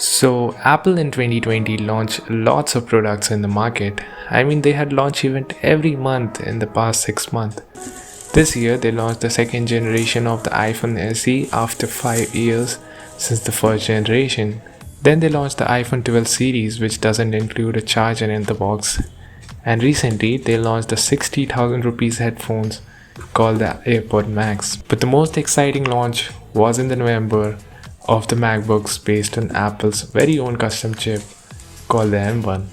So, Apple in 2020 launched lots of products in the market. I mean, they had launch event every month in the past 6 months. This year, they launched the second generation of the iPhone SE after 5 years since the first generation. Then they launched the iPhone 12 series, which doesn't include a charger in the box. And recently, they launched the 60,000 rupees headphones called the AirPod Max. But the most exciting launch was in the November of the MacBooks based on Apple's very own custom chip called the M1.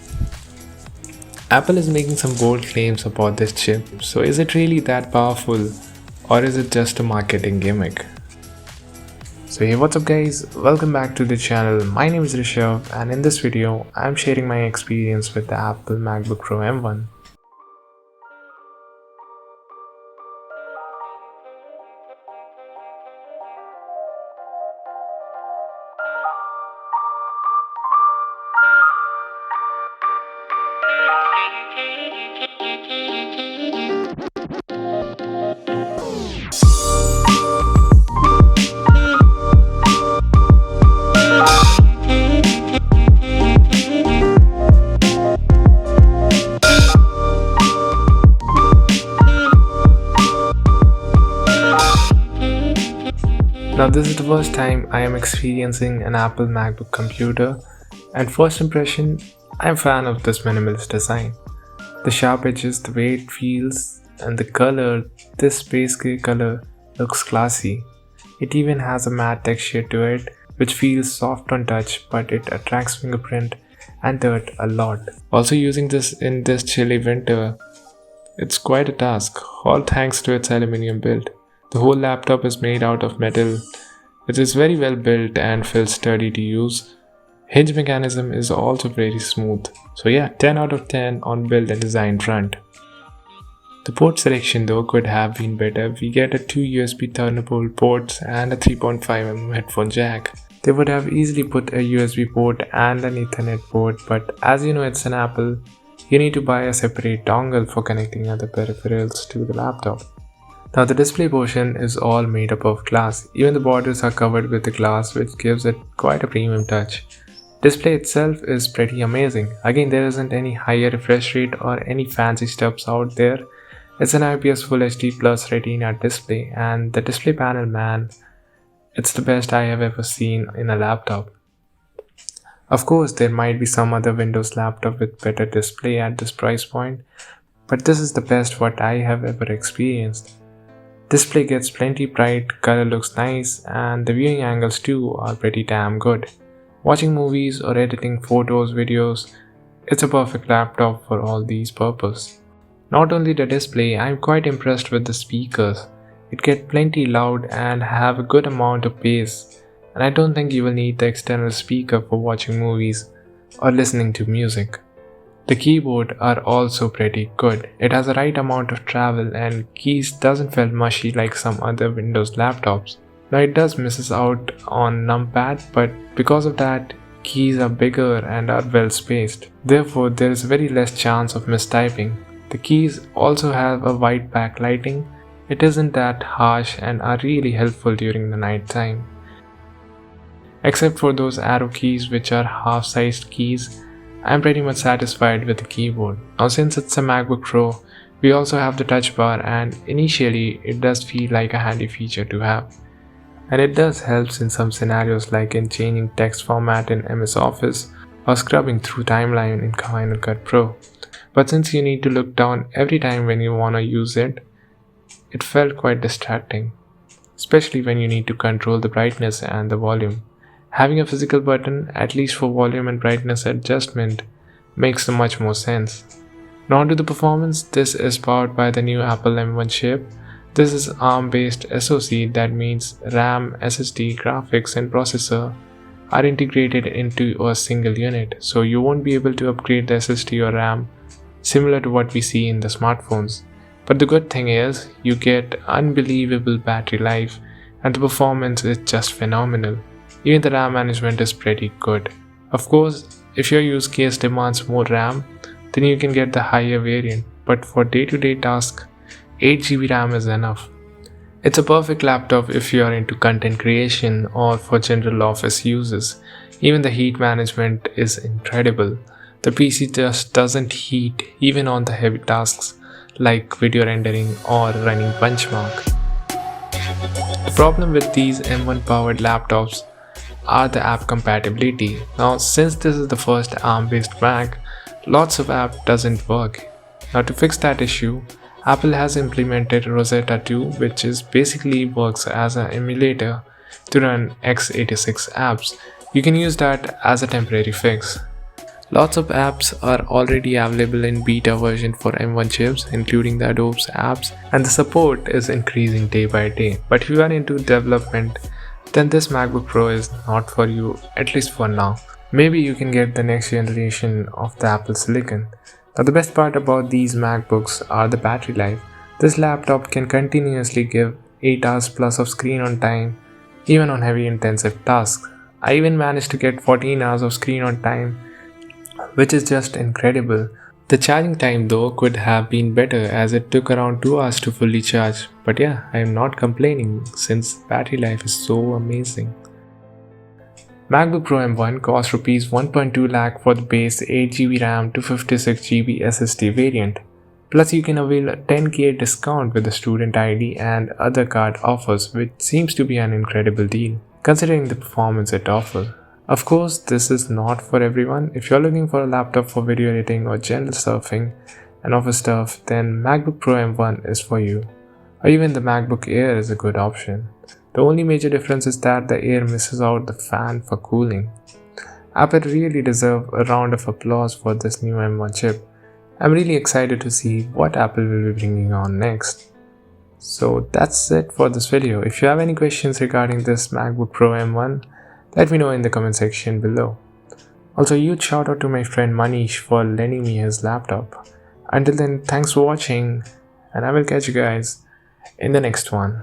Apple is making some bold claims about this chip, so is it really that powerful or is it just a marketing gimmick? So hey, what's up guys, welcome back to the channel. My name is Rishabh and in this video I'm sharing my experience with the Apple MacBook Pro M1. Now this is the first time I am experiencing an Apple MacBook computer, and first impression, I am a fan of this minimalist design. The sharp edges, the way it feels, and the color, this space gray color looks classy. It even has a matte texture to it which feels soft on touch, but it attracts fingerprint and dirt a lot. Also using this in this chilly winter, it's quite a task, all thanks to its aluminum build. The whole laptop is made out of metal. It is very well built and feels sturdy to use. Hinge mechanism is also very smooth. So yeah, 10 out of 10 on build and design front. The port selection though could have been better. We get a 2 USB Thunderbolt ports and a 3.5mm headphone jack. They would have easily put a USB port and an Ethernet port, but as you know it's an Apple, you need to buy a separate dongle for connecting other peripherals to the laptop. Now the display portion is all made up of glass. Even the borders are covered with the glass, which gives it quite a premium touch. Display itself is pretty amazing. Again, there isn't any higher refresh rate or any fancy stuffs out there. It's an IPS Full HD Plus Retina display, and the display panel, man, it's the best I have ever seen in a laptop. Of course, there might be some other Windows laptop with better display at this price point, but this is the best what I have ever experienced. Display gets plenty bright, color looks nice, and the viewing angles too are pretty damn good. Watching movies or editing photos, videos, it's a perfect laptop for all these purposes. Not only the display, I'm quite impressed with the speakers. It gets plenty loud and have a good amount of bass, and I don't think you will need the external speaker for watching movies or listening to music. The keyboard are also pretty good. It has the right amount of travel and keys doesn't feel mushy like some other Windows laptops. Now it does misses out on numpad, but because of that, keys are bigger and are well spaced. Therefore, there is very less chance of mistyping. The keys also have a white backlighting. It isn't that harsh and are really helpful during the night time. Except for those arrow keys which are half-sized keys, I'm pretty much satisfied with the keyboard. Now since it's a MacBook Pro, we also have the touch bar, and initially it does feel like a handy feature to have. And it does help in some scenarios like in changing text format in MS Office or scrubbing through timeline in Final Cut Pro. But since you need to look down every time when you want to use it, it felt quite distracting, especially when you need to control the brightness and the volume. Having a physical button, at least for volume and brightness adjustment, makes much more sense. Now onto the performance. This is powered by the new Apple M1 chip. This is ARM based SoC, that means RAM, SSD, graphics and processor are integrated into a single unit, so you won't be able to upgrade the SSD or RAM similar to what we see in the smartphones. But the good thing is, you get unbelievable battery life and the performance is just phenomenal. Even the RAM management is pretty good. Of course, if your use case demands more RAM, then you can get the higher variant, but for day-to-day tasks, 8GB RAM is enough. It's a perfect laptop if you are into content creation or for general office uses. Even the heat management is incredible. The PC just doesn't heat even on the heavy tasks like video rendering or running Benchmark. The problem with these M1 powered laptops are the app compatibility. Now, since this is the first ARM-based Mac, lots of app doesn't work. Now, to fix that issue, Apple has implemented Rosetta 2, which is basically works as an emulator to run x86 apps. You can use that as a temporary fix. Lots of apps are already available in beta version for M1 chips, including the Adobe's apps, and the support is increasing day by day. But if you are into development, then this MacBook Pro is not for you, at least for now. Maybe you can get the next generation of the Apple Silicon. Now, the best part about these MacBooks are the battery life. This laptop can continuously give 8 hours plus of screen on time, even on heavy intensive tasks. I even managed to get 14 hours of screen on time, which is just incredible. The charging time though could have been better as it took around 2 hours to fully charge. But yeah, I am not complaining since battery life is so amazing. MacBook Pro M1 costs Rs 1.2 lakh for the base 8GB RAM to 256GB SSD variant. Plus you can avail a 10k discount with the student ID and other card offers, which seems to be an incredible deal considering the performance it offers. Of course, this is not for everyone. If you're looking for a laptop for video editing or general surfing and office stuff, then MacBook Pro M1 is for you. Or even the MacBook Air is a good option. The only major difference is that the Air misses out the fan for cooling. Apple really deserves a round of applause for this new M1 chip. I'm really excited to see what Apple will be bringing on next. So that's it for this video. If you have any questions regarding this MacBook Pro M1, let me know in the comment section below. Also, huge shout out to my friend Manish for lending me his laptop. Until then, thanks for watching, and I will catch you guys in the next one.